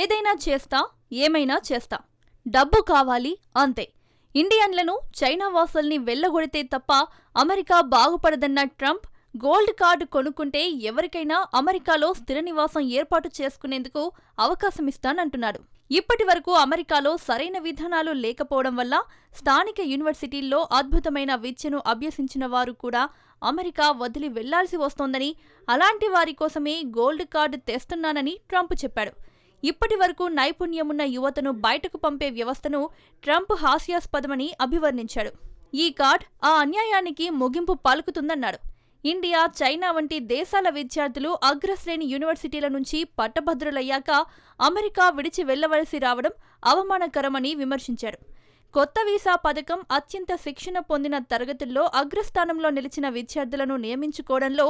ఏదైనా చేస్తా, ఏమైనా చేస్తా, డబ్బు కావాలి అంతే. ఇండియన్లను, చైనా వాసుల్ని వెళ్లగొడితే తప్ప అమెరికా బాగుపడదన్న ట్రంప్ గోల్డ్ కార్డు కొనుక్కుంటే ఎవరికైనా అమెరికాలో స్థిర నివాసం ఏర్పాటు చేసుకునేందుకు అవకాశమిస్తానంటున్నాడు. ఇప్పటి వరకు అమెరికాలో సరైన విధానాలు లేకపోవడం వల్ల స్థానిక యూనివర్సిటీల్లో అద్భుతమైన విద్యను అభ్యసించిన వారు కూడా అమెరికా వదిలి వెళ్లాల్సి వస్తోందని, అలాంటి వారి కోసమే గోల్డ్ కార్డు తెస్తున్నానని ట్రంప్ చెప్పాడు. ఇప్పటి వరకు నైపుణ్యమున్న యువతను బయటకు పంపే వ్యవస్థను ట్రంప్ హాస్యాస్పదమని అభివర్ణించాడు. ఈ కార్డ్ ఆ అన్యాయానికి ముగింపు పలుకుతుందన్నాడు. ఇండియా, చైనా వంటి దేశాల విద్యార్థులు అగ్రశ్రేణి యూనివర్సిటీల నుంచి పట్టభద్రులయ్యాక అమెరికా విడిచి వెళ్లవలసి రావడం అవమానకరమని విమర్శించాడు. కొత్త వీసా పథకం అత్యంత శిక్షణ పొందిన తరగతుల్లో అగ్రస్థానంలో నిలిచిన విద్యార్థులను నియమించుకోవడంలో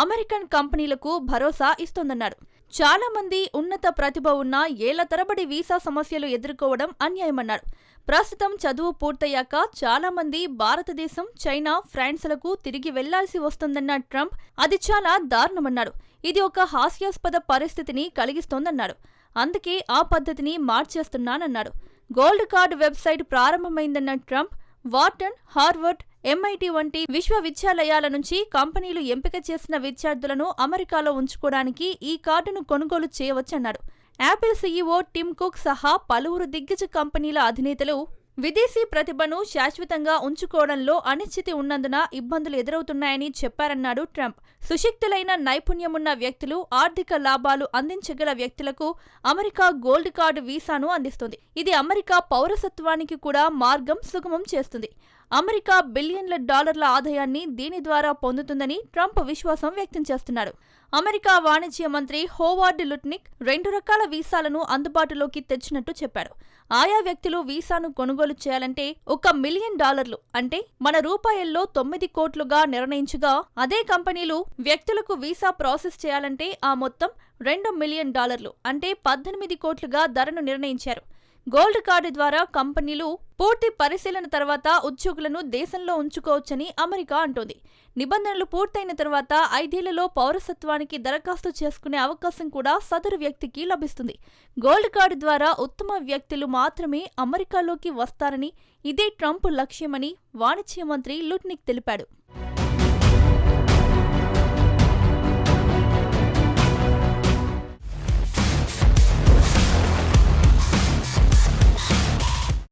అమెరికన్ కంపెనీలకు భరోసా ఇస్తోందన్నాడు. చాలా మంది ఉన్నత ప్రతిభ ఉన్నా ఏళ్ల తరబడి వీసా సమస్యలు ఎదుర్కోవడం అన్యాయమన్నాడు. ప్రస్తుతం చదువు పూర్తయ్యాక చాలా మంది భారతదేశం, చైనా, ఫ్రాన్స్లకు తిరిగి వెళ్లాల్సి వస్తోందన్న ట్రంప్ అది చాలా దారుణమన్నాడు. ఇది ఒక హాస్యాస్పద పరిస్థితిని కలిగిస్తోందన్నాడు. అందుకే ఆ పద్ధతిని మార్చేస్తున్నానన్నాడు. గోల్డ్ కార్డు వెబ్సైట్ ప్రారంభమైందన్న ట్రంప్ వార్టన్, హార్వర్డ్, MIT వంటి విశ్వవిద్యాలయాల నుంచి కంపెనీలు ఎంపిక చేసిన విద్యార్థులను అమెరికాలో ఉంచుకోవడానికి ఈ కార్డును కొనుగోలు చేయవచ్చన్నాడు. యాపిల్ CEO టిమ్ కుక్ సహా పలువురు దిగ్గజ కంపెనీల అధినేతలు విదేశీ ప్రతిభను శాశ్వతంగా ఉంచుకోవడంలో అనిశ్చితి ఉన్నందున ఇబ్బందులు ఎదురవుతున్నాయని చెప్పారన్నాడు ట్రంప్. సుశక్తులైన, నైపుణ్యమున్న వ్యక్తులు, ఆర్థిక లాభాలు అందించగల వ్యక్తులకు అమెరికా గోల్డ్ కార్డు వీసాను అందిస్తుంది. ఇది అమెరికా పౌరసత్వానికి కూడా మార్గం సుగమం చేస్తుంది. అమెరికా బిలియన్ల డాలర్ల ఆదాయాన్ని దీని ద్వారా పొందుతుందని ట్రంప్ విశ్వాసం వ్యక్తం చేస్తున్నాడు. అమెరికా వాణిజ్య మంత్రి హోవార్డ్ లుట్నిక్ 2 రకాల వీసాలను అందుబాటులోకి తెచ్చినట్టు చెప్పాడు. ఆయా వ్యక్తులు వీసాను కొనుగోలు చేయాలంటే $1 మిలియన్, అంటే మన రూపాయల్లో 9 కోట్లుగా నిర్ణయించగా, అదే కంపెనీలు వ్యక్తులకు వీసా ప్రాసెస్ చేయాలంటే ఆ మొత్తం $2 మిలియన్, అంటే 18 కోట్లుగా ధరను నిర్ణయించారు. గోల్డ్ కార్డు ద్వారా కంపెనీలు పూర్తి పరిశీలన తర్వాత ఉద్యోగులను దేశంలో ఉంచుకోవచ్చని అమెరికా అంటోంది. నిబంధనలు పూర్తయిన తర్వాత 5 ఏళ్లలో పౌరసత్వానికి దరఖాస్తు చేసుకునే అవకాశం కూడా సదరు వ్యక్తికి లభిస్తుంది. గోల్డ్ కార్డు ద్వారా ఉత్తమ వ్యక్తులు మాత్రమే అమెరికాలోకి వస్తారని, ఇదే ట్రంప్ లక్ష్యమని వాణిజ్య మంత్రి లుట్నిక్ తెలిపాడు.